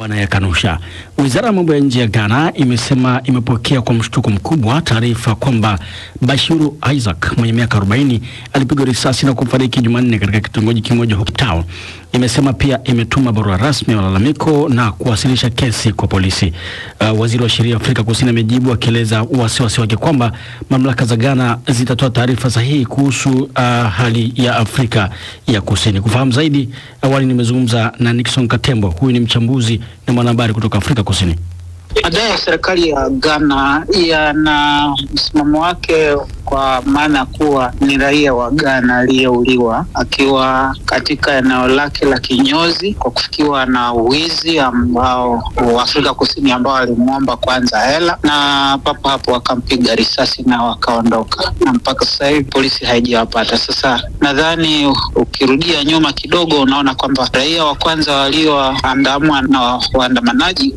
wanayakanusha. Wizara ya mambo ya nje ya Ghana imesema imepokea kwa mshtuko mkubwa taarifa kwamba Bashiru Isaac mwenye miaka 40 alipigwa risasi na kufariki Jumanne katika kitongoji kimoja Hope Town. Imesema pia imetuma barua rasmi ya malalamiko na kuwasilisha kesi kwa polisi. Waziri wa sheria Afrika Kusini amejibu akieleza wasiwasi wake kwamba mamlaka za Ghana zitatoa taarifa sahihi kuhusu hali ya Afrika ya Kusini. Kufahamu zaidi, awali nimezungumza na Nixon Katembo. Huyu ni mchambuzi na mwanahabari kutoka Afrika Kusini. Madai ya serikali ya Ghana yana msimamo wake kwa maana kuwa ni raia wa Ghana aliyeuliwa akiwa katika eneo lake la kinyozi kwa kufikiwa na wizi ambao Afrika Kusini ambao alimuomba kwanza hela na papo hapo wakampiga risasi na wakaondoka, na mpaka sasa hivi polisi haijawapata. Sasa nadhani ukirudia nyuma kidogo unaona kwamba raia wa kwanza walioandamwa na waandamanaji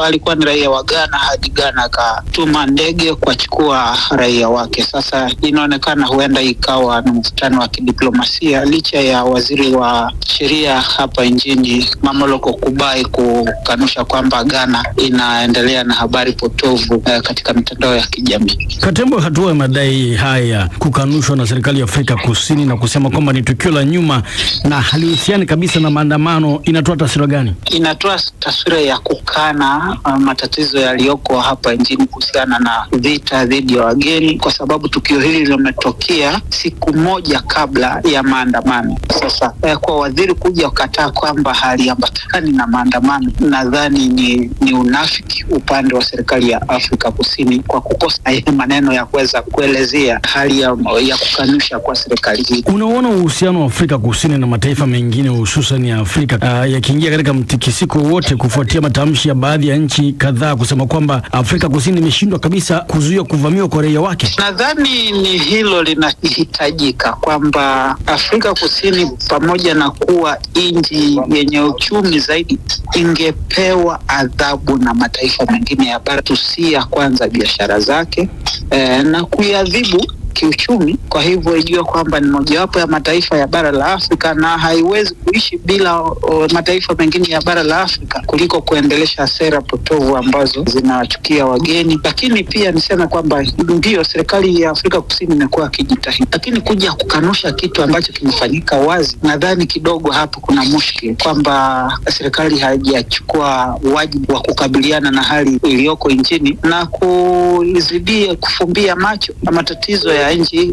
alikuwa ni raia wa Ghana, hadi Ghana akatuma ndege kuchukua raia wake. Sasa inaonekana huenda ikawa ni mvutano wa kidiplomasia licha ya waziri wa sheria hapa nchini Mamoloko Kubai kukanusha kwamba Ghana inaendelea na habari potovu katika mitandao ya kijamii. Katembo, hatua ya madai haya kukanushwa na serikali ya Afrika Kusini na kusema kwamba ni tukio la nyuma na halihusiani kabisa na maandamano, inatoa taswira gani? Inatoa taswira ya kukana matatizo yaliyoko hapa nchini kuhusiana na vita dhidi ya wageni, kwa sababu tukio hili limetokea siku moja kabla ya maandamano. Sasa kwa waziri kuja kukataa kwamba haliambatani na maandamano, nadhani ni unafiki upande wa serikali ya Afrika Kusini kwa kukosa maneno ya kuweza kuelezea hali ya kukanusha kwa serikali hii. Unaona uhusiano wa Afrika Kusini na mataifa mengine hususan ya Afrika yakiingia katika mtikisiko wote kufuatia matamshi ya baadhi ya nchi kadhaa kusema kwamba Afrika Kusini imeshindwa kabisa kuzuia kuvamiwa kwa raia wake? Nadhani ni hilo linahitajika, kwamba Afrika Kusini pamoja na kuwa nchi yenye uchumi zaidi ingepewa adhabu na mataifa mengine ya bara, tusia kwanza biashara zake na kuiadhibu kiuchumi. Kwa hivyo ijue kwamba ni mojawapo ya mataifa ya bara la Afrika na haiwezi kuishi bila mataifa mengine ya bara la Afrika kuliko kuendelesha sera potovu ambazo zinawachukia wageni. Lakini pia niseme kwamba ndio serikali ya Afrika Kusini imekuwa ikijitahidi, lakini kuja kukanusha kitu ambacho kimefanyika wazi, nadhani kidogo hapo kuna mushkili, kwamba serikali haijachukua wajibu wa kukabiliana na hali iliyoko nchini na kuzidia kufumbia macho na matatizo ya nchi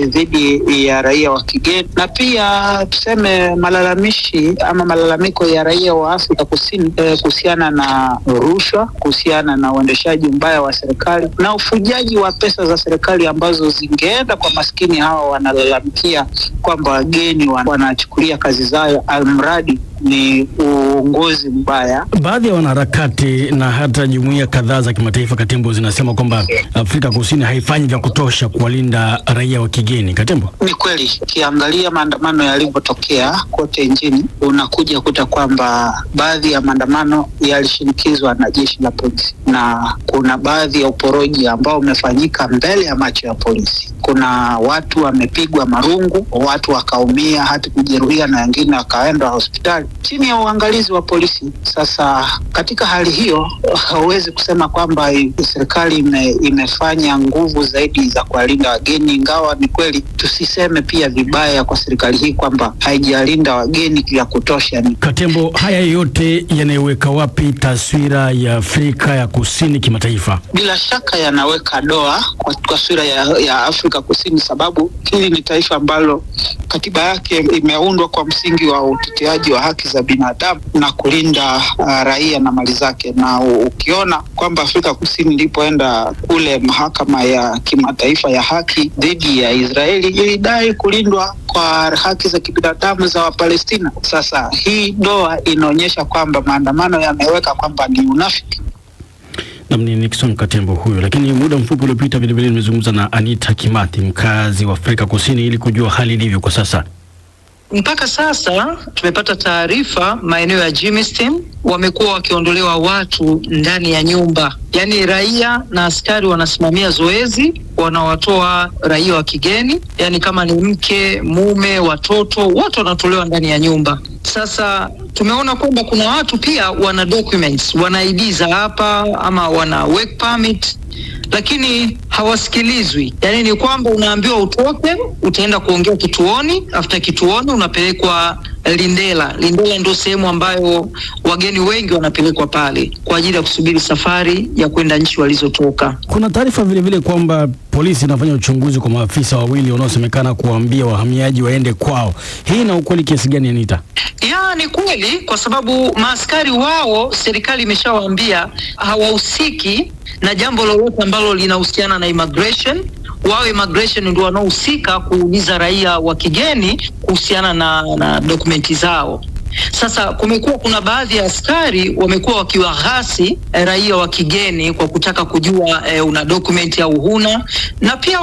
dhidi ya raia wa kigeni. Na pia tuseme malalamishi ama malalamiko ya raia wa Afrika Kusini kuhusiana na rushwa, kuhusiana na uendeshaji mbaya wa serikali na ufujaji wa pesa za serikali ambazo zingeenda kwa maskini hawa, wanalalamikia kwamba wageni wanachukulia kazi zao almradi ni uongozi mbaya. Baadhi ya wanaharakati na hata jumuiya kadhaa za kimataifa, Katembo, zinasema kwamba Afrika Kusini haifanyi vya kutosha kuwalinda raia wa kigeni. Katembo, ni kweli kiangalia maandamano yalivyotokea kote nchini, unakuja kuta kwamba baadhi ya maandamano yalishinikizwa na jeshi la polisi, na kuna baadhi ya uporoji ambao umefanyika mbele ya macho ya polisi. Kuna watu wamepigwa marungu, watu wakaumia hata kujeruhiwa, na wengine wakaenda hospitali chini ya uangalizi wa polisi. Sasa katika hali hiyo hauwezi kusema kwamba serikali imefanya nguvu zaidi za kuwalinda wageni, ingawa ni kweli tusiseme pia vibaya kwa serikali hii kwamba haijalinda wageni vya kutosha. Katembo, haya yote yanaiweka wapi taswira ya Afrika ya Kusini kimataifa? Bila shaka yanaweka doa kwa taswira ya Afrika Kusini, sababu hili ni taifa ambalo katiba yake imeundwa kwa msingi wa uteteaji wa haki za binadamu na kulinda raia na mali zake. Na ukiona kwamba Afrika Kusini ilipoenda kule mahakama ya kimataifa ya haki dhidi ya Israeli ilidai kulindwa kwa haki za kibinadamu za Wapalestina. Sasa hii doa inaonyesha kwamba maandamano yameweka kwamba ni unafiki. Ni Nixon Katembo huyo. Lakini muda mfupi uliopita vile vile nimezungumza na Anita Kimathi, mkazi wa Afrika Kusini, ili kujua hali ilivyo kwa sasa. Mpaka sasa tumepata taarifa maeneo ya Jamestown wamekuwa wakiondolewa watu ndani ya nyumba. Yaani raia na askari wanasimamia zoezi, wanawatoa raia wa kigeni, yani kama ni mke, mume, watoto, wote wanatolewa ndani ya nyumba. Sasa tumeona kwamba kuna watu pia wana documents, wana ID za hapa ama wana work permit, lakini hawasikilizwi. Yani ni kwamba unaambiwa utoke, utaenda kuongea kituoni, after kituoni unapelekwa Lindela. Lindela ndio sehemu ambayo wageni wengi wanapelekwa pale kwa ajili ya kusubiri safari ya kwenda nchi walizotoka. Kuna taarifa vile vile kwamba polisi inafanya uchunguzi kwa maafisa wawili wanaosemekana kuambia wahamiaji waende kwao. Hii ina ukweli kiasi gani, Anita? Ya, ni kweli, kwa sababu maaskari wao serikali imeshawaambia hawahusiki na jambo lolote ambalo linahusiana na immigration. Wao immigration ndio wanaohusika kuuliza raia wa kigeni kuhusiana na dokumenti zao. Sasa kuna baadhi ya askari wamekuwa wakiwaghasi raia wa kigeni kwa kutaka kujua una dokumenti au huna, na pia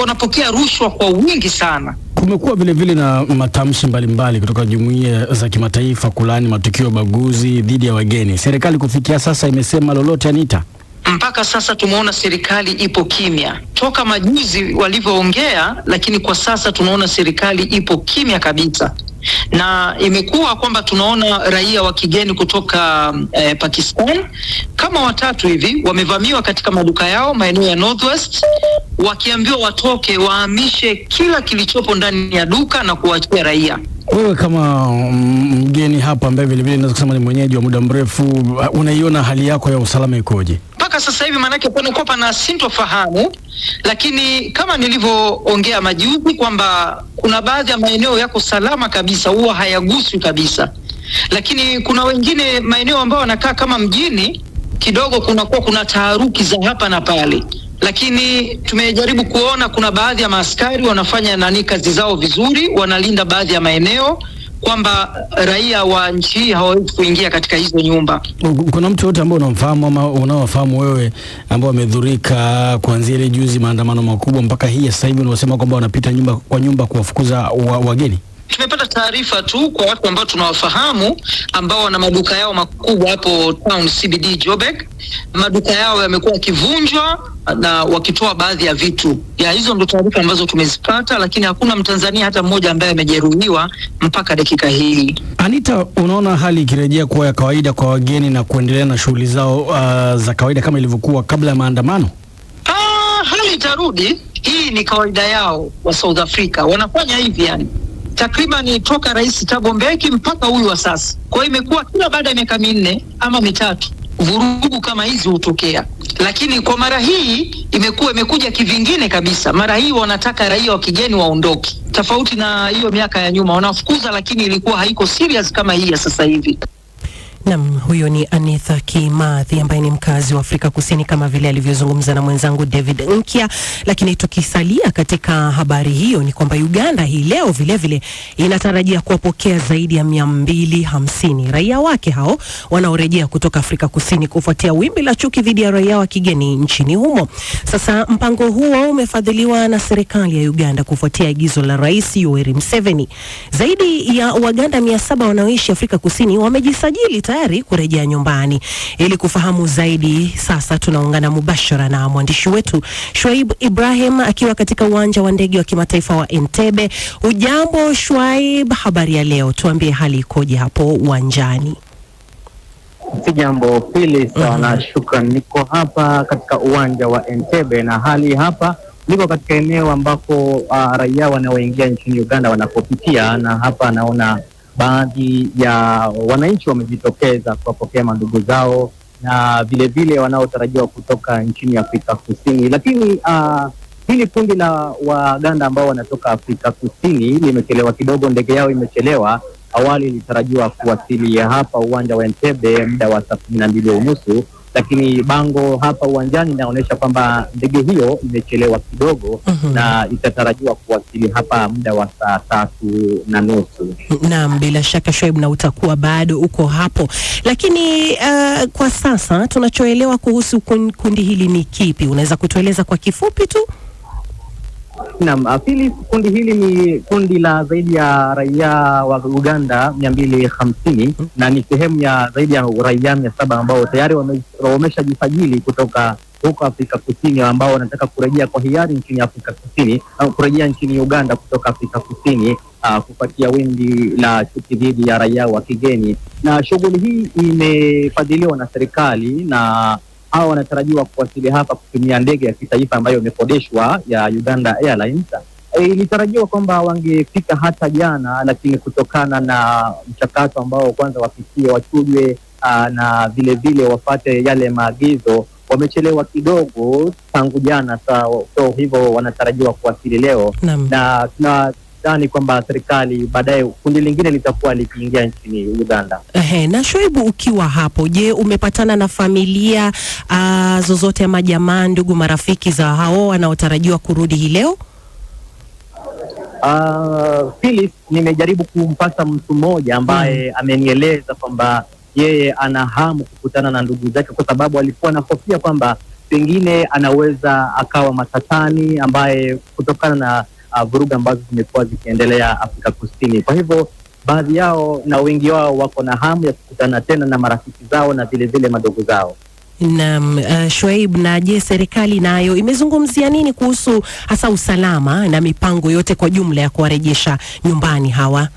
wanapokea rushwa kwa wingi sana. Kumekuwa vile vile na matamshi mbalimbali kutoka jumuiya za kimataifa kulaani matukio baguzi dhidi ya wageni. Serikali kufikia sasa imesema lolote, Anita? Mpaka sasa tumeona serikali ipo kimya. Toka majuzi walivyoongea, lakini kwa sasa tunaona serikali ipo kimya kabisa. Na imekuwa kwamba tunaona raia wa kigeni kutoka Pakistan kama 3 hivi wamevamiwa katika maduka yao maeneo ya Northwest, wakiambiwa watoke wahamishe kila kilichopo ndani ya duka na kuachia raia. Wewe kama mgeni hapa ambaye vile vile naweza kusema ni mwenyeji wa muda mrefu, unaiona hali yako ya usalama ikoje? Mpaka sasa hivi manake pana sintofahamu, lakini kama nilivyoongea majuzi kwamba kuna baadhi ya maeneo yako salama kabisa, huwa hayaguswi kabisa. Lakini kuna wengine maeneo ambao wanakaa kama mjini kidogo kuna taharuki za hapa na pale. Lakini tumejaribu kuona kuna baadhi ya maaskari wanafanya kazi zao vizuri, wanalinda baadhi ya maeneo kwamba raia wa nchi hawawezi kuingia katika hizo nyumba. Kuna mtu yote ambaye unamfahamu ama unaofahamu wewe ambao wamedhurika kuanzia ile juzi maandamano makubwa mpaka hii sasa hivi unasema kwamba wanapita nyumba kwa nyumba kuwafukuza wageni? Tumepata taarifa tu kwa watu ambao tunawafahamu ambao wana maduka yao makubwa hapo town CBD Joburg. Maduka yao yamekuwa yakivunjwa na wakitoa baadhi ya vitu. Hizo ndio taarifa ambazo tumezipata, lakini hakuna Mtanzania hata mmoja ambaye amejeruhiwa mpaka dakika hii. Anita, unaona hali ikirejea kuwa ya kawaida kwa wageni na kuendelea na shughuli zao za kawaida kama ilivyokuwa kabla ya maandamano? Hali itarudi. Hii ni kawaida yao wa South Africa. Wanafanya hivi takriban toka Rais Thabo Mbeki mpaka huyu wa sasa. Kwa hiyo imekuwa kila baada ya miaka 4 ama 3 vurugu kama hizi hutokea. Lakini kwa mara hii imekuja kivingine kabisa. Mara hii wanataka raia wa kigeni waondoke. Tofauti na hiyo miaka ya nyuma wanafukuza, lakini ilikuwa haiko serious kama hii ya sasa hivi. Naam, huyo ni Anita Kimathi ambaye ni mkazi wa Afrika Kusini kama vile alivyozungumza na mwenzangu David Nkia. Lakini tukisalia katika habari hiyo ni kwamba Uganda hii leo vile vile inatarajia kuwapokea zaidi ya 250 raia wake hao wanaorejea kutoka Afrika Kusini kufuatia wimbi la chuki dhidi ya raia wa kigeni nchini humo. Sasa mpango huo umefadhiliwa na serikali ya Uganda kufuatia agizo la Rais Yoweri Museveni. Zaidi ya Waganda 700 wanaoishi Afrika Kusini wamejisajili tayari kurejea nyumbani. Ili kufahamu zaidi, sasa tunaungana mubashara na mwandishi wetu Shuaib Ibrahim akiwa katika uwanja wa ndege wa kimataifa wa Entebbe. Ujambo Shuaib, habari ya leo, tuambie hali ikoje hapo uwanjani? Sijambo pili sana, shukran. Niko hapa katika uwanja wa Entebbe na hali hapa niko katika eneo ambako raia wanaoingia nchini Uganda wanapopitia, na hapa naona baadhi ya wananchi wamejitokeza kuwapokea mandugu zao na vile vile wanaotarajiwa kutoka nchini Afrika Kusini. Lakini hili kundi la Waganda ambao wanatoka Afrika Kusini limechelewa kidogo, ndege yao imechelewa. Awali ilitarajiwa kuwasili hapa uwanja wa Entebbe muda wa saa 12:30, lakini bango hapa uwanjani inaonyesha kwamba ndege hiyo imechelewa kidogo na itatarajiwa kuwasili hapa muda wa saa 3:30. Naam, bila shaka Shoaib, na utakuwa bado uko hapo. Lakini kwa sasa tunachoelewa kuhusu kundi hili ni kipi? Unaweza kutueleza kwa kifupi tu? Naam, pili, kundi hili ni kundi la zaidi ya raia wa Uganda 250 na ni sehemu ya zaidi ya raia 700 ambao tayari wameshajisajili kutoka huko Afrika Kusini, ambao wanataka kurejea kwa hiari nchini Afrika Kusini au kurejea nchini Uganda kutoka Afrika Kusini. kufuatia wimbi la chuki dhidi ya raia wa kigeni, na shughuli hii imefadhiliwa na serikali na hao wanatarajiwa kuwasili hapa kutumia ndege ya kitaifa ambayo imekodeshwa ya Uganda Airlines. Ilitarajiwa kwamba wangefika hata jana, lakini kutokana na mchakato ambao kwanza wapitie wachujwe na vile vile wafate yale maagizo, wamechelewa kidogo tangu jana. So hivyo wanatarajiwa kuwasili leo na tunadhani kwamba serikali baadaye kundi lingine litakuwa likiingia nchini Uganda. Na Shoaibu, ukiwa hapo, je, umepatana na familia zozote ama jamaa, ndugu, marafiki za hao wanaotarajiwa kurudi hii leo? Phyllis, nimejaribu kumpata mtu mmoja ambaye amenieleza kwamba yeye ana hamu kukutana na ndugu zake, kwa sababu alikuwa anahofia kwamba pengine anaweza akawa matatani, ambaye kutokana na vurugu ambazo zimekuwa zikiendelea Afrika Kusini. Kwa hivyo baadhi yao na wengi wao wako na hamu ya kukutana tena na marafiki zao na vile vile madogo zao. Naam, Shoaib, na je, serikali nayo imezungumzia nini kuhusu hasa usalama na mipango yote kwa jumla ya kuwarejesha nyumbani hawa?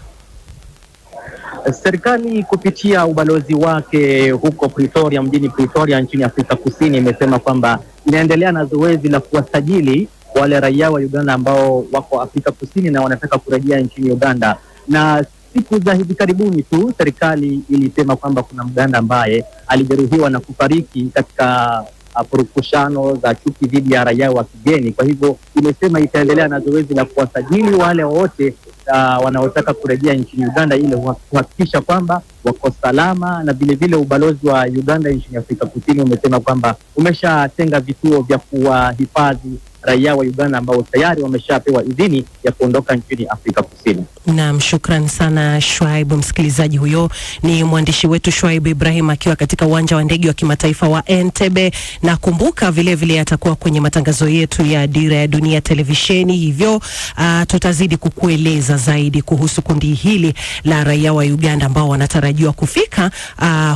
Serikali kupitia ubalozi wake huko Pretoria, mjini Pretoria nchini Afrika Kusini, imesema kwamba inaendelea na zoezi la kuwasajili wale raia wa Uganda ambao wako Afrika Kusini na wanataka kurejea nchini Uganda. Na siku za hivi karibuni tu serikali ilisema kwamba kuna Mganda ambaye alijeruhiwa na kufariki katika purukushano za chuki dhidi ya raia wa kigeni. Kwa hivyo imesema itaendelea na zoezi la kuwasajili wale wote wanaotaka kurejea nchini Uganda ili kuhakikisha kwamba wako salama, na vile vile ubalozi wa Uganda nchini Afrika Kusini umesema kwamba umeshatenga vituo vya kuwahifadhi raia wa Uganda ambao tayari wameshapewa idhini ya kuondoka nchini Afrika Kusini. Naam, shukran sana Shoaib. Msikilizaji, huyo ni mwandishi wetu Shoaib Ibrahim akiwa katika uwanja wa ndege wa kimataifa wa Entebbe, na kumbuka vile vile atakuwa kwenye matangazo yetu ya Dira ya Dunia televisheni, hivyo tutazidi kukueleza zaidi kuhusu kundi hili la raia wa Uganda ambao wanatarajiwa kufika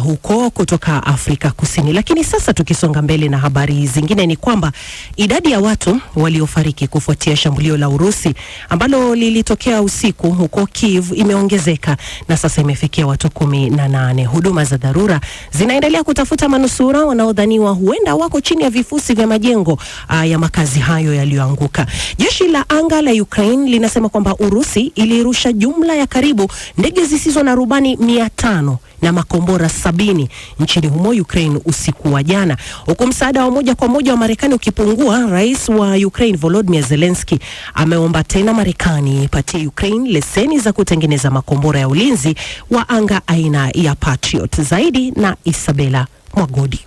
huko kutoka Afrika Kusini. Lakini sasa tukisonga mbele na habari zingine, ni kwamba idadi ya watu waliofariki kufuatia shambulio la Urusi ambalo lilitokea usiku huko Kiev imeongezeka na sasa imefikia watu 18. Huduma za dharura zinaendelea kutafuta manusura wanaodhaniwa huenda wako chini ya vifusi vya majengo ya makazi hayo yaliyoanguka. Jeshi la anga la Ukraine linasema kwamba Urusi ilirusha jumla ya karibu ndege zisizo na rubani 500 na makombora 70 nchini humo Ukraine usiku wa jana. Huku msaada wa moja kwa moja wa Marekani ukipungua, rais wa Ukraine Volodymyr Zelensky ameomba tena Marekani ipatie Ukraine leseni za kutengeneza makombora ya ulinzi wa anga aina ya Patriot. Zaidi na Isabella Mwagodi.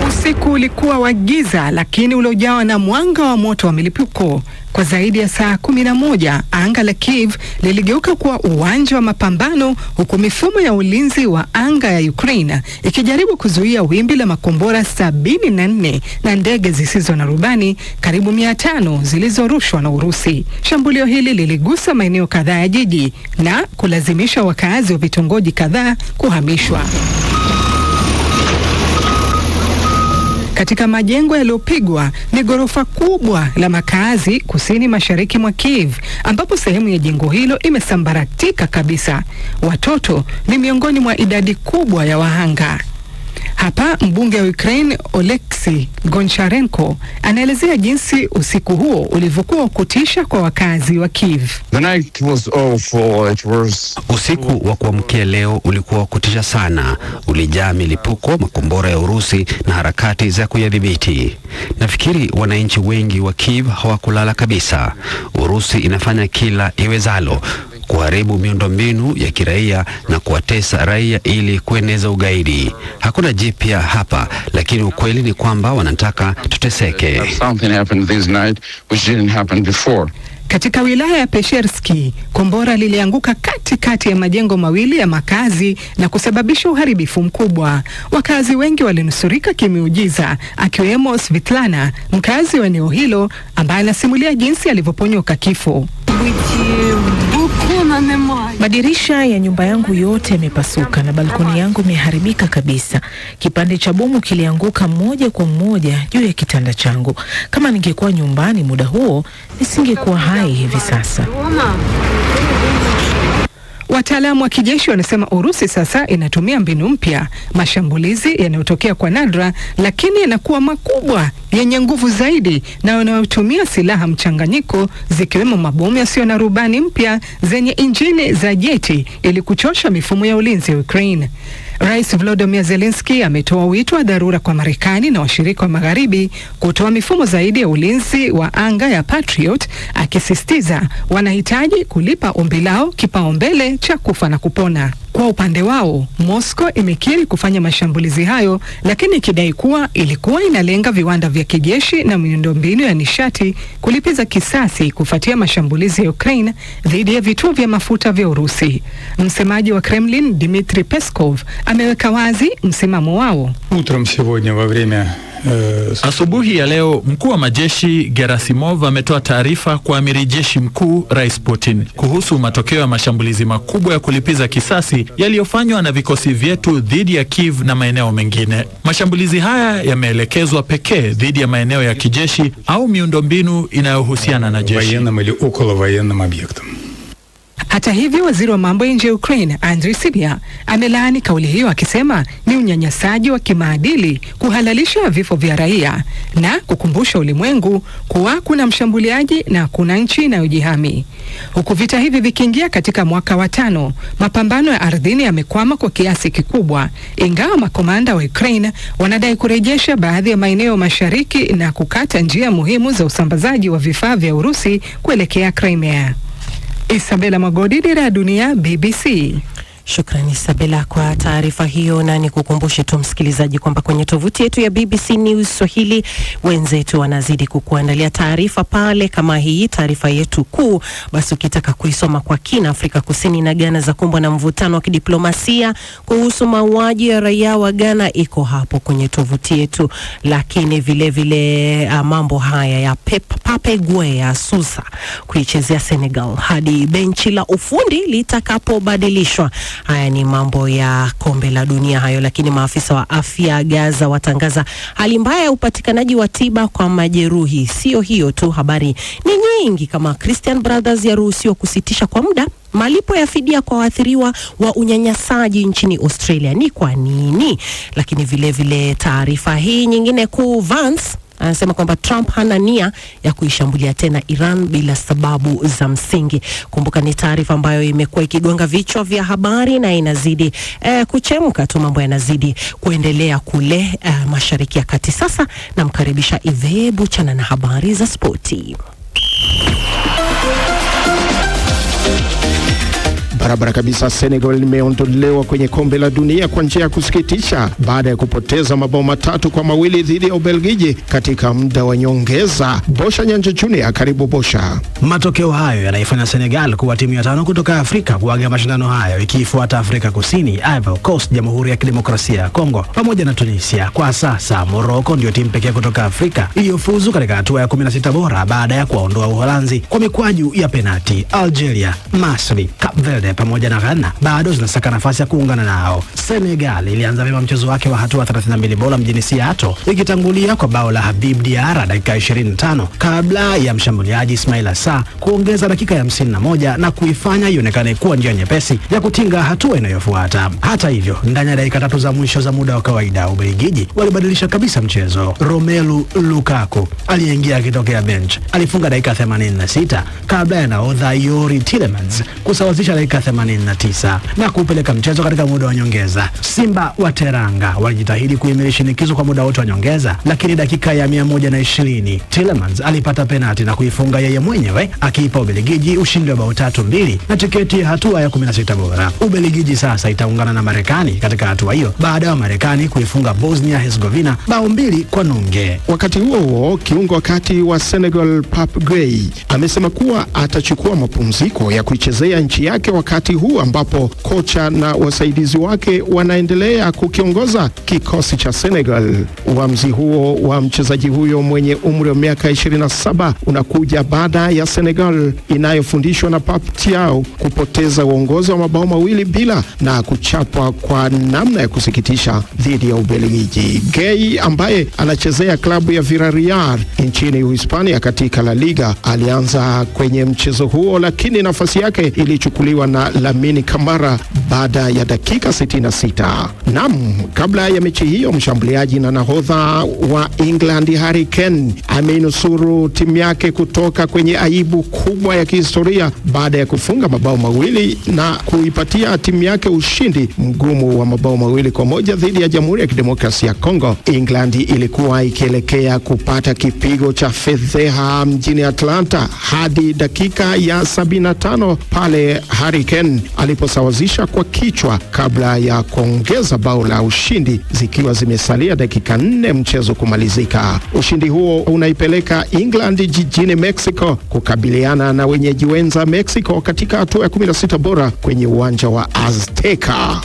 Usiku ulikuwa wa giza lakini uliojawa na mwanga wa moto wa milipuko. Kwa zaidi ya saa 11, anga la Kiev liligeuka kuwa uwanja wa mapambano, huku mifumo ya ulinzi wa anga ya Ukraine ikijaribu kuzuia wimbi la makombora 74 na ndege zisizo na rubani karibu 500 zilizorushwa na Urusi. Shambulio hili liligusa maeneo kadhaa ya jiji na kulazimisha wakazi wa vitongoji kadhaa kuhamishwa. Katika majengo yaliyopigwa ni ghorofa kubwa la makazi kusini mashariki mwa Kiev, ambapo sehemu ya jengo hilo imesambaratika kabisa. Watoto ni miongoni mwa idadi kubwa ya wahanga. Hapa mbunge wa Ukraine Oleksii Goncharenko anaelezea jinsi usiku huo ulivyokuwa kutisha kwa wakazi wa Kiev. Usiku wa kuamkia leo ulikuwa kutisha sana. Ulijaa milipuko, makombora ya Urusi na harakati za kuyadhibiti. Nafikiri wananchi wengi wa Kiev hawakulala kabisa. Urusi inafanya kila iwezalo kuharibu miundombinu ya kiraia na kuwatesa raia ili kueneza ugaidi. Hakuna jipya hapa, lakini ukweli ni kwamba wanataka tuteseke. Katika wilaya ya Peshersky, kombora lilianguka katikati ya majengo mawili ya makazi na kusababisha uharibifu mkubwa. Wakazi wengi walinusurika kimiujiza, akiwemo Svitlana, mkazi wa eneo hilo, ambaye anasimulia jinsi alivyoponyoka kifo. Madirisha ya nyumba yangu yote yamepasuka na balkoni yangu imeharibika kabisa. Kipande cha bomu kilianguka moja kwa moja juu ya kitanda changu. Kama ningekuwa nyumbani muda huo, nisingekuwa hai hivi sasa. Wataalamu wa kijeshi wanasema Urusi sasa inatumia mbinu mpya, mashambulizi yanayotokea kwa nadra lakini yanakuwa makubwa, yenye nguvu zaidi na yanayotumia silaha mchanganyiko zikiwemo mabomu yasiyo na rubani mpya zenye injini za jeti ili kuchosha mifumo ya ulinzi ya Ukraine. Rais Volodymyr Zelensky ametoa wito wa dharura kwa Marekani na washirika wa Magharibi kutoa mifumo zaidi ya ulinzi wa anga ya Patriot, akisisitiza wanahitaji kulipa ombi lao kipaumbele cha kufa na kupona. Kwa upande wao, Moscow imekiri kufanya mashambulizi hayo, lakini ikidai kuwa ilikuwa inalenga viwanda vya kijeshi na miundombinu ya nishati kulipiza kisasi kufuatia mashambulizi ya Ukraine dhidi ya vituo vya mafuta vya Urusi. Msemaji wa Kremlin Dmitry Peskov ameweka wazi msimamo wao. Asubuhi ya leo mkuu wa majeshi Gerasimov ametoa taarifa kwa amiri jeshi mkuu Rais Putin kuhusu matokeo ya mashambulizi makubwa ya kulipiza kisasi yaliyofanywa na vikosi vyetu dhidi ya Kiev na maeneo mengine. Mashambulizi haya yameelekezwa pekee dhidi ya maeneo ya kijeshi au miundombinu inayohusiana na jeshi. Hata hivyo, waziri wa mambo ya nje ya Ukraine Andriy Sybiha amelaani kauli hiyo akisema ni unyanyasaji wa kimaadili kuhalalisha vifo vya raia na kukumbusha ulimwengu kuwa kuna mshambuliaji na kuna nchi inayojihami. Huku vita hivi vikiingia katika mwaka wa 5, mapambano ya ardhini yamekwama kwa kiasi kikubwa, ingawa makomanda wa Ukraine wanadai kurejesha baadhi ya maeneo mashariki na kukata njia muhimu za usambazaji wa vifaa vya Urusi kuelekea Crimea. Isabella Magodi, Dira ya Dunia, BBC. Shukrani Isabella kwa taarifa hiyo, na nikukumbushe tu msikilizaji kwamba kwenye tovuti yetu ya BBC News Swahili wenzetu wanazidi kukuandalia taarifa pale kama hii, taarifa yetu kuu. Basi ukitaka kuisoma kwa kina, Afrika Kusini na Ghana za kumbwa na mvutano wa kidiplomasia kuhusu mauaji ya raia wa Ghana, iko hapo kwenye tovuti yetu. Lakini vile vile mambo haya ya Pape Gueye asusa kuichezea Senegal hadi benchi la ufundi litakapobadilishwa. Haya ni mambo ya kombe la dunia hayo. Lakini maafisa wa afya Gaza watangaza hali mbaya ya upatikanaji wa tiba kwa majeruhi. Sio hiyo tu, habari ni nyingi kama Christian Brothers yaruhusiwa kusitisha kwa muda malipo ya fidia kwa waathiriwa wa unyanyasaji nchini Australia. Ni kwa nini? Lakini vile vile taarifa hii nyingine kuu, Vance anasema kwamba Trump hana nia ya kuishambulia tena Iran bila sababu za msingi. Kumbuka ni taarifa ambayo imekuwa ikigonga vichwa vya habari na inazidi kuchemka tu, mambo yanazidi kuendelea kule Mashariki ya Kati. Sasa namkaribisha Ive Buchana na habari za spoti. Barabara kabisa. Senegal imeondolewa kwenye kombe la dunia kwa njia ya kusikitisha baada ya kupoteza mabao 3-2 dhidi ya Ubelgiji katika muda wa nyongeza. Bosha Nyanja Junior, karibu Bosha. Matokeo hayo yanaifanya Senegal kuwa timu ya 5 kutoka Afrika kuaga mashindano hayo, ikifuata Afrika Kusini, Ivory Coast, Jamhuri ya Kidemokrasia ya Kongo pamoja na Tunisia. Kwa sasa Morocco ndio timu pekee kutoka Afrika iliyofuzu katika hatua ya 16 bora baada ya kuondoa Uholanzi kwa mikwaju ya penalti. Algeria, Misri, Cape Verde pamoja na Ghana bado zinasaka nafasi ya kuungana nao. Senegal ilianza vyema mchezo wake wa hatua 32 bora mjini Seattle, ikitangulia kwa bao la Habib Diarra dakika 25 kabla ya mshambuliaji Ismail Assar kuongeza dakika ya 51 na kuifanya ionekane kuwa njia nyepesi ya kutinga hatua inayofuata. Hata hivyo, ndani ya dakika 3 za mwisho za muda wa kawaida, Ubelgiji walibadilisha kabisa mchezo. Romelu Lukaku aliyeingia akitokea bench alifunga dakika 86 kabla ya nahodha Yuri Tillemans kusawazisha dakika 89 na kupeleka mchezo katika muda wa nyongeza. Simba wa Teranga walijitahidi kuhimili shinikizo kwa muda wote wa nyongeza, lakini dakika ya 120 Tillemans alipata penalti na kuifunga yeye mwenyewe, akiipa Ubelgiji ushindi wa bao 3-2 na tiketi ya hatua ya 16 bora. Ubelgiji sasa itaungana na Marekani katika hatua hiyo baada ya Marekani kuifunga Bosnia Herzegovina bao 2-0. Wakati huo kiungo wakati wa Senegal Pape Gueye amesema kuwa atachukua mapumziko ya kuichezea nchi yake wakati huu ambapo kocha na wasaidizi wake wanaendelea kukiongoza kikosi cha Senegal. Uamuzi huo wa mchezaji huyo mwenye umri wa miaka 27 unakuja baada ya Senegal inayofundishwa na Pape Thiaw kupoteza uongozi wa mabao 2-0 na kuchapwa kwa namna ya kusikitisha dhidi ya Ubelgiji. Gueye ambaye anachezea klabu ya Villarreal nchini Uhispania katika La Liga alianza kwenye mchezo huo, lakini nafasi yake ilichukuliwa na Lamine Camara baada ya dakika 66. Kabla ya mechi hiyo, mshambuliaji na nahodha wa England Harry Kane ameinusuru timu yake kutoka kwenye aibu kubwa ya kihistoria baada ya kufunga mabao 2 na kuipatia timu yake ushindi mgumu wa mabao 2-1 dhidi ya Jamhuri ya Kidemokrasia ya Kongo. England ilikuwa ikielekea kupata kipigo cha fedheha mjini Atlanta hadi dakika ya 75 pale Harry Kane aliposawazisha kwa kichwa kabla ya kuongeza bao la ushindi zikiwa zimesalia dakika 4 mchezo kumalizika. Ushindi huo unaipeleka England jijini Mexico kukabiliana na wenyeji wenza Mexico katika hatua ya 16 bora kwenye uwanja wa Azteca.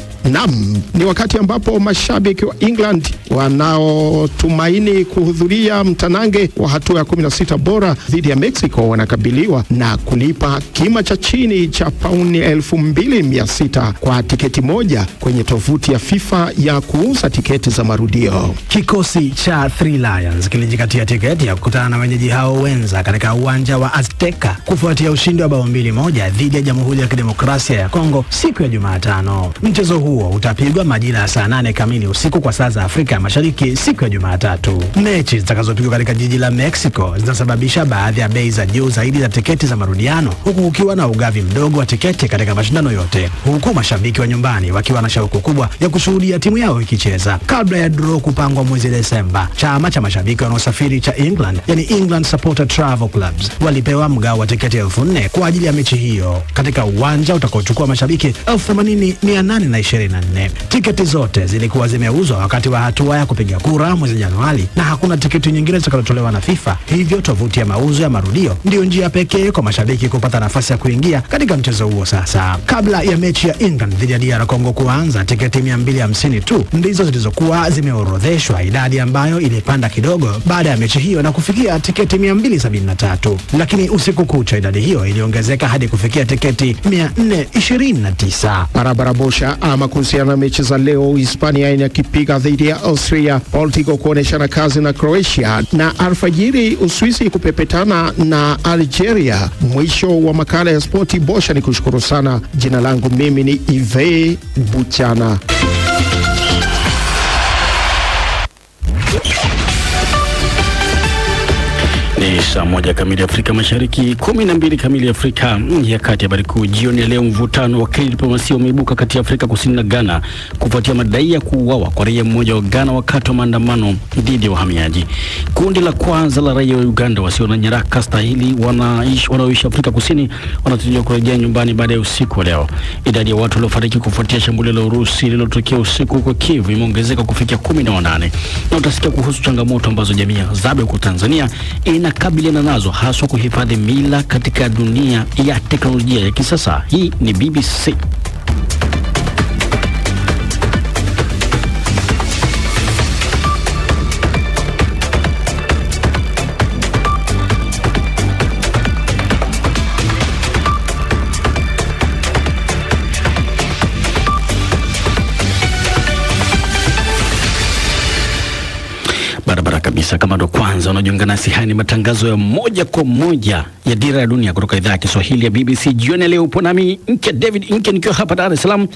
Ni wakati ambapo mashabiki wa England wanaotumaini kuhudhuria mtanange wa hatua ya 16 bora dhidi ya Mexico wanakabiliwa na kulipa kima cha chini cha pauni 2,600 kwa tiketi moja kwenye tovuti ya FIFA ya kuuza tiketi za marudio. Kikosi cha Three Lions kilijikatia tiketi ya kukutana na wenyeji hao wenza katika uwanja wa Azteca kufuatia ushindi wa bao 2-1 dhidi ya Jamhuri ya Kidemokrasia ya Kongo siku ya Jumatano. Mchezo huo utapigwa majira ya saa 8 kamili usiku kwa saa za Afrika Mashariki siku ya Jumatatu. Mechi zitakazopigwa katika jiji la Mexico zinasababisha baadhi ya bei za juu zaidi za tiketi za marudiano, huku kukiwa na ugavi mdogo wa tiketi katika mashindano yote, huku mashabiki wa nyumbani wakiwa na shauku kubwa ya kushuhudia timu yao ikicheza. Kabla ya draw kupangwa mwezi Desemba, chama cha mashabiki wanaosafiri cha England, yani England Supporter Travel Clubs, walipewa mgao wa tiketi 4,000 kwa ajili ya mechi hiyo katika uwanja utakaochukua mashabiki 80,824. Tiketi zote zilikuwa zimeuzwa wakati wa hatua ya kupiga kura mwezi Januari na hakuna tiketi nyingine zitakazotolewa na FIFA. Hivyo tovuti ya mauzo ya marudio ndio njia pekee kwa mashabiki kupata nafasi ya kuingia katika mchezo huo. Sasa, kabla ya mechi ya England dhidi ya DR Congo kuanza, tiketi 250 tu ndizo zilizokuwa zimeorodheshwa, idadi ambayo ilipanda kidogo baada ya mechi hiyo na kufikia tiketi 273. Lakini usiku kucha idadi hiyo iliongezeka hadi kufikia tiketi 429. Barabara bosha ama kuhusiana na mechi za leo, Hispania inakipiga dhidi ya Austria, Portugal kuoneshana kazi na Croatia, na alfajiri Uswisi kupepetana na Algeria. Mwisho wa makala ya Spoti Bosha, ni kushukuru sana. Jina langu mimi ni Ive Buchana. Ni saa 1 kamili Afrika Mashariki, 12 kamili Afrika ya Kati. Habari kuu jioni ya leo: mvutano wa kidiplomasia umeibuka kati ya Afrika Kusini na Ghana kufuatia madai ya kuuawa kwa raia mmoja wa Ghana wakati wa maandamano dhidi ya wahamiaji. Kundi la kwanza la raia wa Uganda wasio na nyaraka stahili wanaoishi Afrika Kusini wanatarajiwa kurejea nyumbani baada ya usiku wa leo. Idadi ya watu waliofariki kufuatia shambulio la Urusi lililotokea usiku huko Kiev imeongezeka kufikia 18. Na utasikia kuhusu changamoto ambazo jamii ya Zabe huko Tanzania inakabiliana nazo, haswa kuhifadhi mila katika dunia ya teknolojia ya kisasa. Hii ni BBC. Barabara kabisa. Kama ndo kwanza unajiunga nasi, haya ni matangazo ya moja kwa moja ya Dira ya Dunia kutoka idhaa ya Kiswahili ya BBC. Jioni leo upo nami David Inke nikiwa hapa Dar es Salaam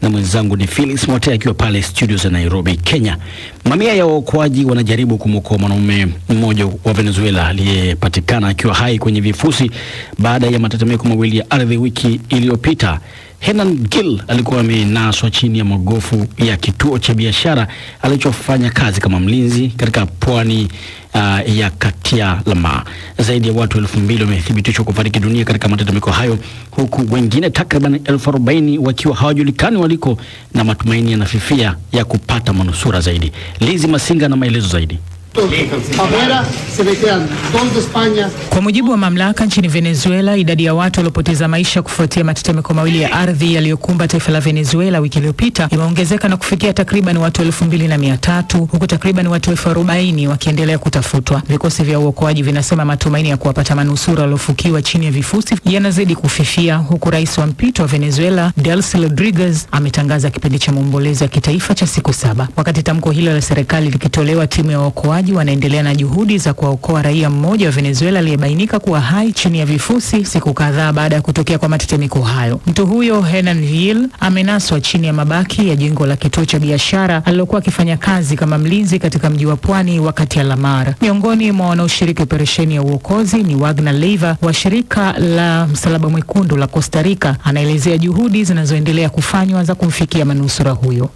na mwenzangu ni Felix Motea akiwa pale studios za Nairobi, Kenya. Mamia ya waokoaji wanajaribu kumwokoa mwanaume mmoja wa Venezuela aliyepatikana akiwa hai kwenye vifusi baada ya matetemeko mawili ya ardhi wiki iliyopita. Hernan Gil alikuwa amenaswa chini ya magofu ya kituo cha biashara alichofanya kazi kama mlinzi katika pwani ya Katialama. Zaidi ya watu 2,000 wamethibitishwa kufariki dunia katika matetemeko hayo, huku wengine takriban 40,000 wakiwa hawajulikani waliko, na matumaini yanafifia ya kupata manusura zaidi. Lizi Masinga na maelezo zaidi. Kwa mujibu wa mamlaka nchini Venezuela, idadi ya watu waliopoteza maisha kufuatia matetemeko mawili ya ardhi yaliyokumba taifa la Venezuela wiki iliyopita imeongezeka na kufikia takriban watu 2,300 huku takriban watu 40,000 wakiendelea kutafutwa. Vikosi vya uokoaji vinasema matumaini ya kuwapata manusura waliofukiwa chini ya vifusi yanazidi kufifia, huku rais wa mpito wa Venezuela Delcy Rodriguez ametangaza kipindi cha maombolezo ya kitaifa cha siku 7. Wakati tamko hilo la serikali likitolewa, timu ya waokoaji wanaendelea na juhudi za kuwaokoa raia mmoja wa Venezuela aliyebainika kuwa hai chini ya vifusi siku kadhaa baada ya kutokea kwa matetemeko hayo. Mtu huyo Hernan Gil amenaswa chini ya mabaki ya jengo la kituo cha biashara alilokuwa akifanya kazi kama mlinzi katika mji wa pwani wakati ya Lamar. Miongoni mwa wanaoshiriki operesheni ya uokozi ni Wagner Leiva wa shirika la Msalaba Mwekundu la Costa Rica. Anaelezea juhudi zinazoendelea kufanywa za kumfikia manusura huyo.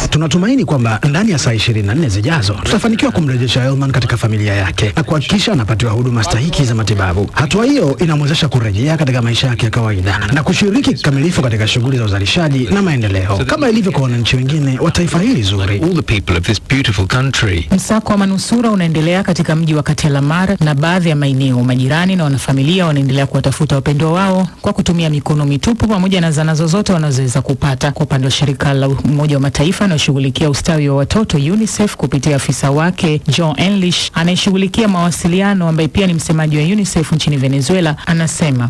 Tunatumaini kwamba ndani ya saa 24 zijazo tutafanikiwa kumrejesha Elman katika familia yake na kuhakikisha anapatiwa huduma stahiki za matibabu. Hatua hiyo inamwezesha kurejea katika maisha yake ya kawaida na kushiriki kikamilifu katika shughuli za uzalishaji na maendeleo kama ilivyo kwa wananchi wengine wa taifa hili zuri. Msako wa manusura unaendelea katika mji wa Lamar na baadhi ya maeneo. Majirani na wanafamilia wanaendelea kuwatafuta wapendwa wao kwa kutumia mikono mitupu pamoja na zana zozote wanazoweza kupata. Kwa upande wa shirika la Umoja wa Mataifa linaloshughulikia ustawi wa watoto UNICEF, kupitia afisa wake John English anayeshughulikia mawasiliano ambaye pia ni msemaji wa UNICEF nchini Venezuela, anasema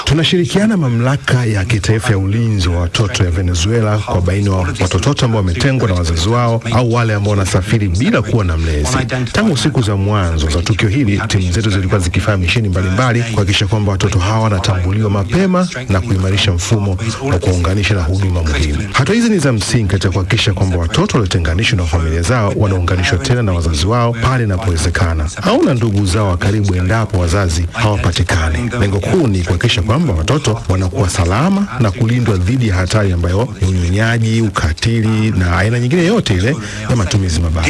tunashirikiana mamlaka ya kitaifa ya ulinzi wa watoto ya Venezuela kwa baini wa watoto wote ambao wametengwa na wazazi wao au wale ambao wanasafiri bila kuwa na mlezi. Tangu siku za mwanzo za tukio hili, timu zetu zilikuwa zikifanya misheni mbalimbali kuhakikisha kwamba watoto hawa wanatambuliwa mapema na kuimarisha mfumo wa kuunganisha na huduma muhimu. Hatua hizi ni za msingi katika kuhakikisha kwamba watoto waliotenganishwa na familia zao wanaunganishwa tena na wazazi wao pale inapowezekana au na ndugu zao wa karibu endapo wazazi hawapatikani. Lengo kuu ni kuhakikisha kwamba watoto wanakuwa salama na kulindwa dhidi ya hatari ambayo ni unyonyaji, ukatili na aina nyingine yote ile ya matumizi mabaya.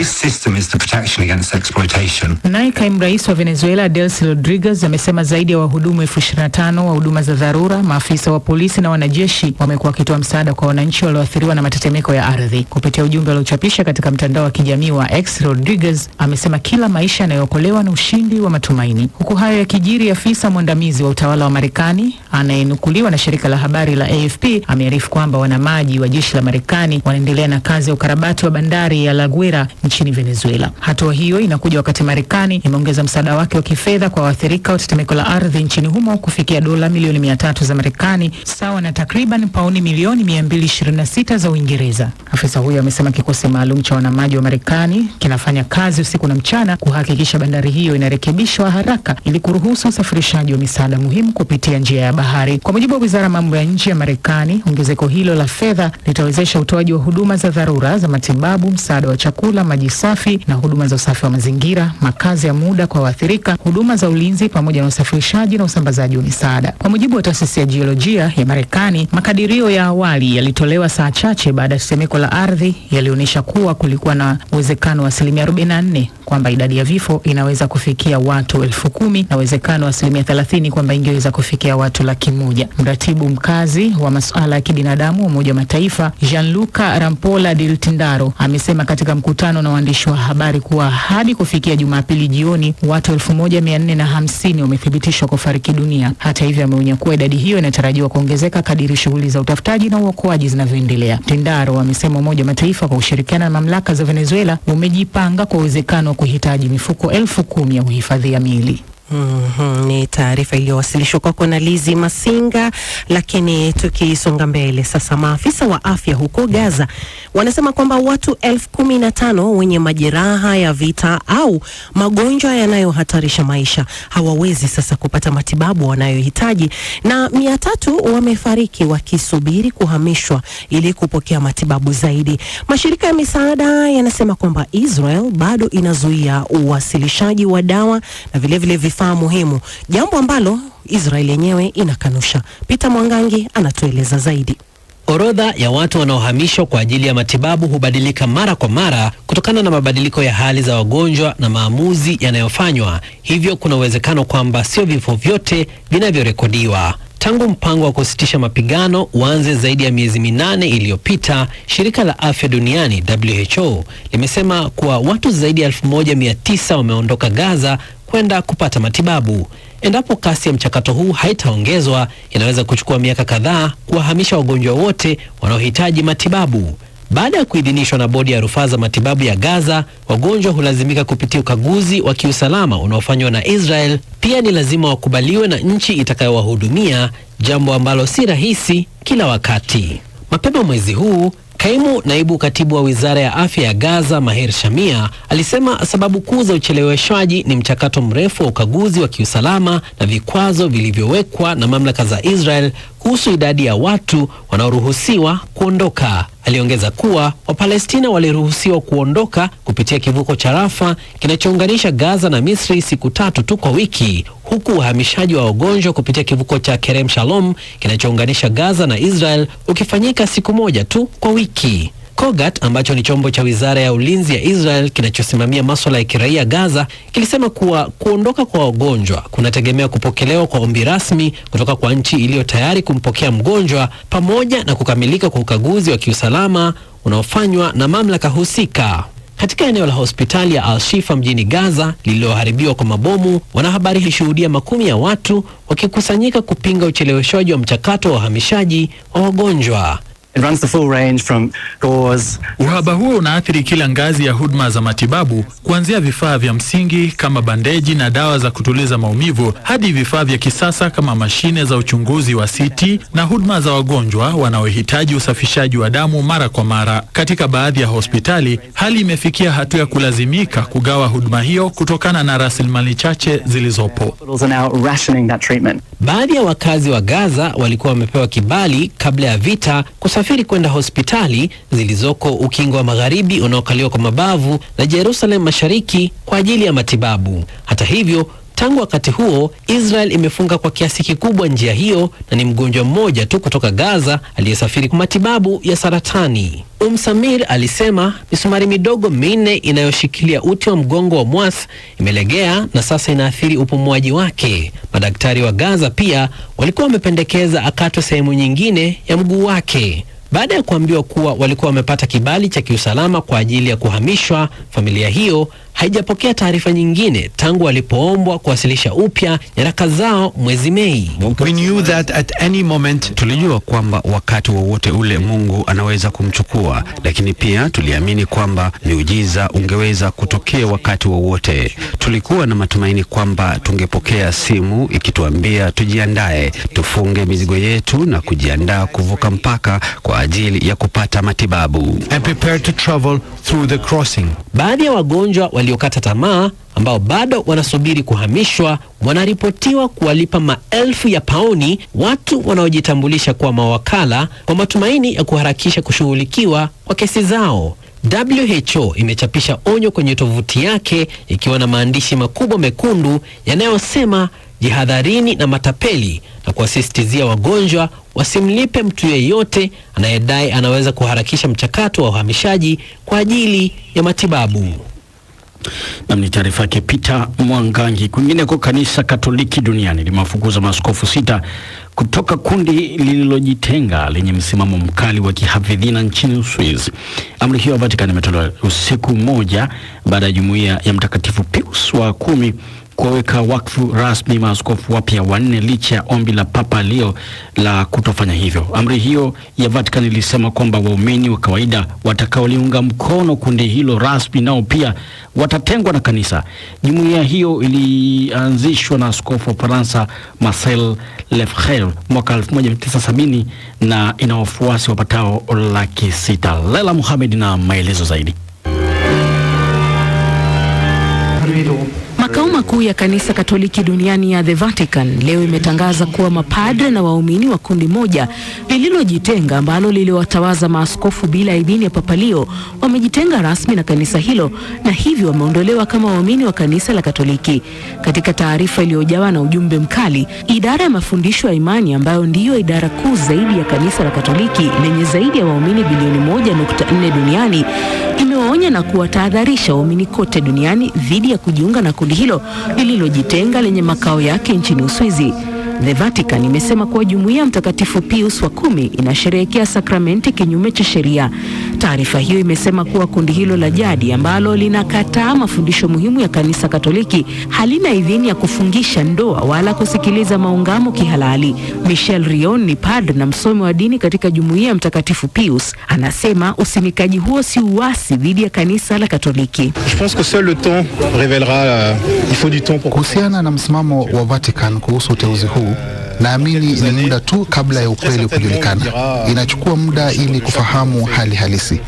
Naye kaimu rais wa Venezuela Delcy Rodriguez amesema zaidi ya wahudumu 25,000 wa huduma za dharura, maafisa wa polisi na wanajeshi wamekuwa wakitoa msaada kwa wananchi walioathiriwa na matetemeko ya ardhi. Kupitia ujumbe aliochapisha katika mtandao wa kijamii wa X, Rodriguez amesema kila maisha yanayookolewa na ushindi wa matumaini. Huku hayo yakijiri, afisa mwandamizi wa utawala wa Marekani anayenukuliwa na shirika la habari la AFP amearifu kwamba wanamaji wa jeshi la Marekani wanaendelea na kazi ya ukarabati wa bandari ya La Guaira nchini Venezuela. Hatua hiyo inakuja wakati Marekani imeongeza msaada wake wa kifedha kwa waathirika wa tetemeko la ardhi nchini humo kufikia dola milioni 300 za Marekani, sawa na takriban pauni milioni 226 za Uingereza. Afisa huyo amesema kikosi maalum cha wanamaji wa Marekani kinafanya kazi usiku na mchana kuhakikisha bandari hiyo inarekebishwa haraka ili kuruhusu usafirishaji wa misaada muhimu kupitia njia ya bahari. Kwa mujibu wa Wizara ya Mambo ya Nje ya Marekani, ongezeko hilo la fedha litawezesha utoaji wa huduma za dharura za matibabu, msaada wa chakula, maji safi na huduma za usafi wa mazingira, makazi ya muda kwa waathirika, huduma za ulinzi pamoja na usafirishaji na usambazaji wa misaada. Kwa mujibu wa taasisi ya jiolojia ya Marekani, makadirio ya awali yalitolewa saa chache baada ya tetemeko la ardhi yalionyesha kuwa kulikuwa na uwezekano wa 44% kwamba idadi ya vifo inaweza kufikia watu 10,000 na uwezekano wa 30% kwamba ingeweza kufikia watu 100,000. Mratibu mkazi wa masuala ya kibinadamu wa Umoja wa Mataifa Gianluca Rampolla del Tindaro amesema katika mkutano na waandishi wa habari kuwa hadi kufikia Jumapili jioni watu 1450 wamethibitishwa kufariki dunia. Hata hivyo, ameonya kuwa idadi hiyo inatarajiwa kuongezeka kadiri shughuli za utafutaji na uokoaji zinavyoendelea. Tindaro amesema Umoja wa Mataifa kwa ushirikiana na mamlaka za Venezuela umejipanga kwa uwezekano wa kuhitaji mifuko 10,000 ya kuhifadhia miili. Ni taarifa iliyowasilishwa kwako na Lizi Masinga. Lakini tukisonga mbele sasa, maafisa wa afya huko Gaza wanasema kwamba watu 15,000 wenye majeraha ya vita au magonjwa yanayohatarisha maisha hawawezi sasa kupata matibabu wanayohitaji, na 300 wamefariki wakisubiri kuhamishwa ili kupokea matibabu zaidi. Mashirika ya misaada yanasema kwamba Israel bado inazuia uwasilishaji wa dawa na vilevile vifaa muhimu, jambo ambalo Israel yenyewe inakanusha. Peter Mwangangi anatueleza zaidi. Orodha ya watu wanaohamishwa kwa ajili ya matibabu hubadilika mara kwa mara kutokana na mabadiliko ya hali za wagonjwa na maamuzi yanayofanywa. Hivyo kuna uwezekano kwamba sio vifo vyote vinavyorekodiwa. Tangu mpango wa kusitisha mapigano uanze zaidi ya miezi 8 iliyopita, shirika la afya duniani WHO limesema kuwa watu zaidi ya 1900 wameondoka Gaza kwenda kupata matibabu. Endapo kasi ya mchakato huu haitaongezwa, inaweza kuchukua miaka kadhaa kuwahamisha wagonjwa wote wanaohitaji matibabu. Baada ya kuidhinishwa na bodi ya rufaa za matibabu ya Gaza, wagonjwa hulazimika kupitia ukaguzi wa kiusalama unaofanywa na Israel. Pia ni lazima wakubaliwe na nchi itakayowahudumia, jambo ambalo si rahisi kila wakati. Mapema mwezi huu, kaimu naibu katibu wa wizara ya afya ya Gaza, Maher Shamia, alisema sababu kuu za ucheleweshwaji ni mchakato mrefu wa ukaguzi wa kiusalama na vikwazo vilivyowekwa na mamlaka za Israel kuhusu idadi ya watu wanaoruhusiwa kuondoka. Aliongeza kuwa Wapalestina waliruhusiwa kuondoka kupitia kivuko cha Rafa kinachounganisha Gaza na Misri siku 3 tu kwa wiki, huku uhamishaji wa wagonjwa kupitia kivuko cha Kerem Shalom kinachounganisha Gaza na Israel ukifanyika siku 1 tu kwa wiki. Kogat, ambacho ni chombo cha wizara ya ulinzi ya Israel kinachosimamia masuala ya kiraia Gaza, kilisema kuwa kuondoka kwa wagonjwa kunategemea kupokelewa kwa ombi rasmi kutoka kwa nchi iliyo tayari kumpokea mgonjwa pamoja na kukamilika kwa ukaguzi wa kiusalama unaofanywa na mamlaka husika. Katika eneo la hospitali ya Al-Shifa mjini Gaza lililoharibiwa kwa mabomu, wanahabari walishuhudia makumi ya watu wakikusanyika kupinga ucheleweshwaji wa mchakato wa uhamishaji wa wagonjwa. It runs the full range from gauze. Uhaba huo unaathiri kila ngazi ya huduma za matibabu, kuanzia vifaa vya msingi kama bandeji na dawa za kutuliza maumivu hadi vifaa vya kisasa kama mashine za uchunguzi wa CT na huduma za wagonjwa wanaohitaji usafishaji wa damu mara kwa mara. Katika baadhi ya hospitali, hali imefikia hatua ya kulazimika kugawa huduma hiyo kutokana na rasilimali chache zilizopo. Baadhi ya wakazi wa Gaza walikuwa wamepewa kibali kabla ya vita kusafiri kwenda hospitali zilizoko ukingo wa magharibi unaokaliwa kwa mabavu na Jerusalem Mashariki kwa ajili ya matibabu. Hata hivyo, tangu wakati huo, Israel imefunga kwa kiasi kikubwa njia hiyo na ni mgonjwa mmoja tu kutoka Gaza aliyesafiri kwa matibabu ya saratani. Samir alisema misumari midogo 4 inayoshikilia uti wa mgongo wa Mwas imelegea na sasa inaathiri upumuaji wake. Madaktari wa Gaza pia walikuwa wamependekeza akatwe sehemu nyingine ya mguu wake. Baada ya kuambiwa kuwa walikuwa wamepata kibali cha kiusalama kwa ajili ya kuhamishwa, familia hiyo haijapokea taarifa nyingine tangu walipoombwa kuwasilisha upya nyaraka zao mwezi Mei. We knew that at any moment, tulijua kwamba wakati wowote ule Mungu anaweza kumchukua, lakini pia tuliamini kwamba miujiza ungeweza kutokea wakati wowote. Tulikuwa na matumaini kwamba tungepokea simu ikituambia tujiandae, tufunge mizigo yetu na kujiandaa kuvuka mpaka kwa ajili ya kupata matibabu. And prepare to travel through the crossing. Baadhi ya wagonjwa waliokata tamaa ambao bado wanasubiri kuhamishwa wanaripotiwa kuwalipa maelfu ya pauni watu wanaojitambulisha kuwa mawakala kwa matumaini ya kuharakisha kushughulikiwa kwa kesi zao. WHO imechapisha onyo kwenye tovuti yake ikiwa na maandishi makubwa mekundu yanayosema jihadharini na matapeli na kuwasisitizia wagonjwa wasimlipe mtu yeyote anayedai anaweza kuharakisha mchakato wa uhamishaji kwa ajili ya matibabu. Na ni taarifa yake Peter Mwangangi. Kwingine kwa kanisa Katoliki duniani limewafukuza maaskofu 6 kutoka kundi lililojitenga lenye msimamo mkali wa kihafidhina nchini Uswizi. Amri hiyo ya Vatican imetolewa usiku mmoja baada ya jumuiya ya Mtakatifu Pius wa 10 kuweka wakfu rasmi maaskofu wapya 4 licha ya ombi la Papa Leo la kutofanya hivyo. Amri hiyo ya Vatican ilisema kwamba waumini wa kawaida watakaoliunga mkono kundi hilo rasmi nao pia watatengwa na kanisa. Jumuiya hiyo ilianzishwa na askofu wa Faransa Marcel Lefebvre mwaka 1970 na ina wafuasi wapatao 600,000. Lela Mohamed na maelezo zaidi. Makao makuu ya kanisa Katoliki duniani ya The Vatican leo imetangaza kuwa mapadre na waumini wa kundi moja lililojitenga ambalo liliwatawaza maaskofu bila idhini ya Papa Leo wamejitenga rasmi na kanisa hilo na hivyo wameondolewa kama waumini wa kanisa la Katoliki. Katika taarifa iliyojawa na ujumbe mkali, idara ya mafundisho ya imani ambayo ndiyo idara kuu zaidi ya kanisa la Katoliki lenye zaidi ya waumini bilioni 1.4 duniani imewaonya na kuwatahadharisha waumini kote duniani dhidi ya kujiunga na kundi hilo lililojitenga lenye makao yake nchini Uswizi. The Vatican imesema kuwa jumuiya ya Mtakatifu Pius wa 10 inasherehekea sakramenti kinyume cha sheria. Taarifa hiyo imesema kuwa kundi hilo la jadi ambalo linakataa mafundisho muhimu ya Kanisa Katoliki halina idhini ya kufungisha ndoa wala kusikiliza maungamo kihalali. Michel Rion ni padre na msomi wa dini katika jumuiya ya Mtakatifu Pius. Anasema usimikaji huo si uasi dhidi ya Kanisa la Katoliki. Kuhusiana na msimamo wa Vatican kuhusu uteuzi huu, naamini ni muda tu kabla ya ukweli kujulikana. Inachukua muda ili kufahamu hali halisi,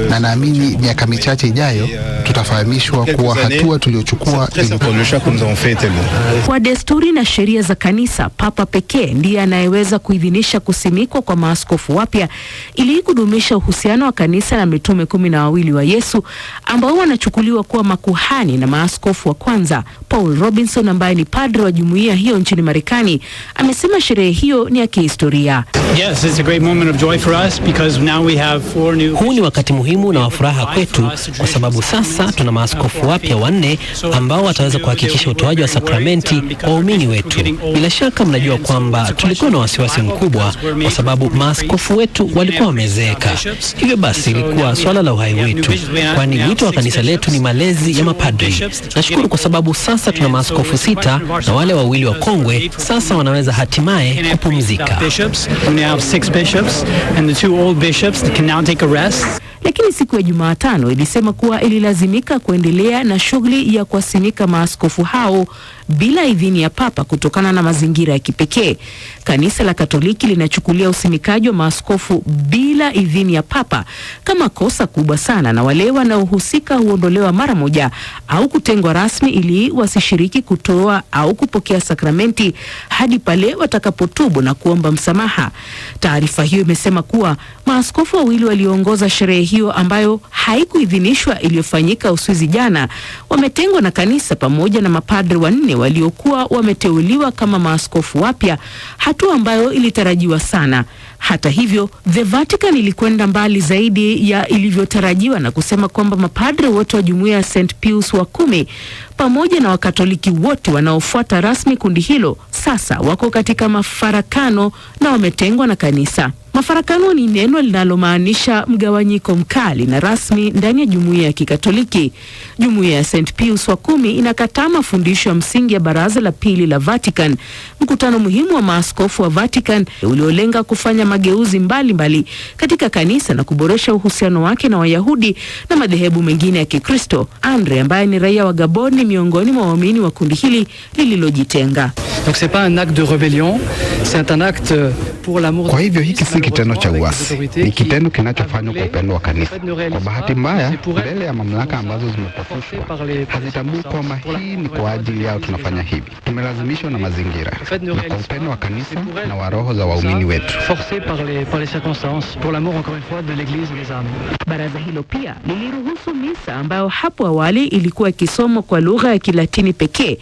na naamini miaka michache ijayo tutafahamishwa kuwa hatua tuliochukua kwa desturi na sheria za kanisa. Papa pekee ndiye anayeweza kuidhinisha kusimikwa kwa maaskofu wapya ili kudumisha uhusiano wa kanisa na mitume 12 wa Yesu ambao wanachukuliwa kuwa makuhani na maaskofu wa kwanza. Paul Robinson ambaye ni padre wa jumuiya hiyo nchini Marekani amesema sherehe hiyo ni ya kihistoria. Yes, it's a great moment of joy for us because now we have 4 new. Huu ni wakati muhimu na wa furaha kwetu kwa sababu sasa tuna maaskofu wapya 4 ambao wataweza kuhakikisha utoaji wa sakramenti kwa waumini wetu. Bila shaka mnajua kwamba tulikuwa na wasiwasi mkubwa kwa sababu maaskofu wetu walikuwa wamezeeka. Hivyo basi ilikuwa swala la uhai wetu, kwani wito wa kanisa letu ni malezi ya mapadri. Nashukuru kwa sababu sasa tuna maaskofu 6 na wale 2 wa kongwe sasa wanaweza hatimaye kupumzika. Lakini siku ya Jumatano ilisema kuwa ililazimika kuendelea na shughuli ya kuwasimika maaskofu hao bila idhini ya Papa kutokana na mazingira ya kipekee. Kanisa la Katoliki linachukulia usimikaji wa maaskofu bila idhini ya Papa kama kosa kubwa sana, na wale wanaohusika huondolewa mara moja au kutengwa rasmi ili wasishiriki kutoa au kupokea sakramenti hadi pale watakapotubu na kuomba msamaha. Taarifa hiyo imesema kuwa maaskofu 2 walioongoza sherehe hiyo ambayo haikuidhinishwa iliyofanyika Uswizi jana wametengwa na kanisa pamoja na mapadri 4 waliokuwa wameteuliwa kama maaskofu wapya, hatua ambayo ilitarajiwa sana. Hata hivyo, The Vatican ilikwenda mbali zaidi ya ilivyotarajiwa na kusema kwamba mapadri wote wa jumuiya ya St. Pius wa 10 pamoja na Wakatoliki wote wanaofuata rasmi kundi hilo sasa wako katika mafarakano na wametengwa na kanisa. Mafarakano ni neno linalomaanisha mgawanyiko mkali na rasmi ndani ya jumuiya ya Kikatoliki. Jumuiya ya St. Pius wa 10 inakataa mafundisho ya msingi ya Baraza la Pili la Vatican, mkutano muhimu wa maaskofu wa Vatican uliolenga kufanya mageuzi mbalimbali katika kanisa na kuboresha uhusiano wake na Wayahudi na madhehebu mengine ya Kikristo. Andre ambaye ni raia wa Gabon ni miongoni mwa waumini wa kundi hili lililojitenga. Kwa hivyo hiki si kitendo cha uasi, ni kitendo kinachofanywa kwa upendo wa kanisa. Kwa bahati mbaya, mbele ya mamlaka ambazo zimepotoshwa hazitambui kwamba hii ni kwa ajili yao tunafanya hivi. Tumelazimishwa na mazingira, na kwa upendo wa kanisa na wa roho za waumini wetu. Baraza hilo pia liliruhusu misa ambayo hapo awali ilikuwa ikisomwa kwa lugha ya Kilatini pekee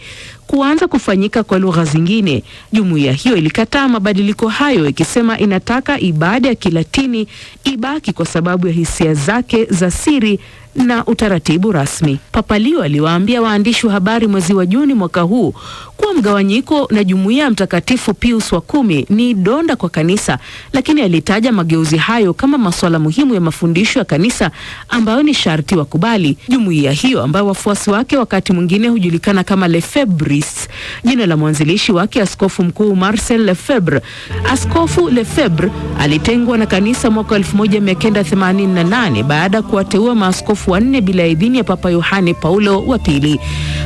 kuanza kufanyika kwa lugha zingine. Jumuiya hiyo ilikataa mabadiliko hayo ikisema inataka ibada ya Kilatini ibaki kwa sababu ya hisia zake za siri na utaratibu rasmi. Papa Leo aliwaambia waandishi wa habari mwezi wa Juni mwaka huu kuwa mgawanyiko na jumuiya ya Mtakatifu Pius wa 10 ni donda kwa kanisa, lakini alitaja mageuzi hayo kama masuala muhimu ya mafundisho ya kanisa ambayo ni sharti wakubali. Jumuiya hiyo ambayo wafuasi wake wakati mwingine hujulikana kama Lefebvris, jina la mwanzilishi wake Askofu Mkuu Marcel Lefebvre. Askofu Lefebvre alitengwa na kanisa mwaka 1988 baada ya kuwateua maaskofu 4 bila idhini ya Papa Yohane Paulo wa pili.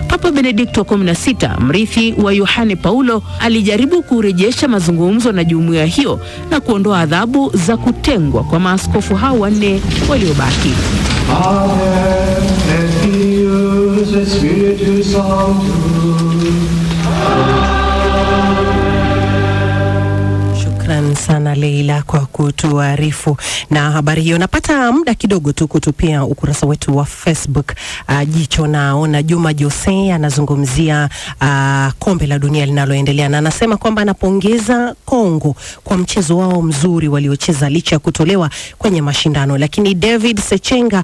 Papa Benedikto wa 16, mrithi wa Yohane Paulo, alijaribu kurejesha mazungumzo na jumuiya hiyo na kuondoa adhabu za kutengwa kwa maaskofu hao 4 waliobaki. Shukran sana Leila kwa kutuarifu na habari hiyo. Napata muda kidogo tu kutupia ukurasa wetu wa Facebook jicho. Naona Juma Jose anazungumzia kombe la dunia linaloendelea, na anasema kwamba anapongeza Kongo kwa mchezo wao mzuri waliocheza licha ya kutolewa kwenye mashindano. Lakini David Sechenga,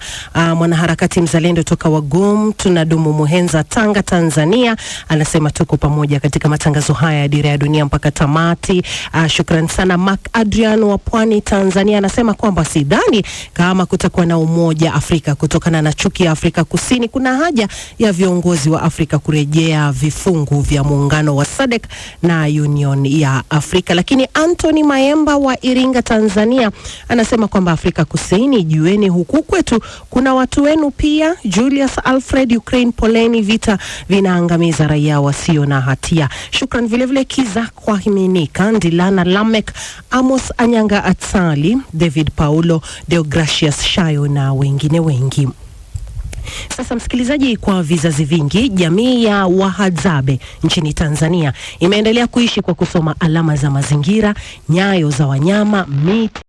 mwanaharakati mzalendo toka Wagum tunadumu Muhenza, Tanga, Tanzania, anasema tuko pamoja katika matangazo haya ya Dira ya Dunia mpaka tamati. Shukran sana. Mark Adrian wa Pwani, Tanzania, anasema kwamba sidhani kama kutakuwa na umoja Afrika kutokana na chuki ya Afrika Kusini. Kuna haja ya viongozi wa Afrika kurejea vifungu vya muungano wa SADC na Union ya Afrika. Lakini Anthony Maemba wa Iringa, Tanzania, anasema kwamba Afrika Kusini, jueni huku kwetu kuna watu wenu pia. Julius Alfred, Ukraine, poleni, vita vinaangamiza raia wasio na hatia. Shukran vile Kiza kwa Himinika, Ndilana Lamek, Amos Anyanga Atsali, David Paulo, Deogracius Shayo na wengine wengi. Sasa msikilizaji, kwa vizazi vingi jamii ya Wahadzabe nchini Tanzania imeendelea kuishi kwa kusoma alama za mazingira, nyayo za wanyama, miti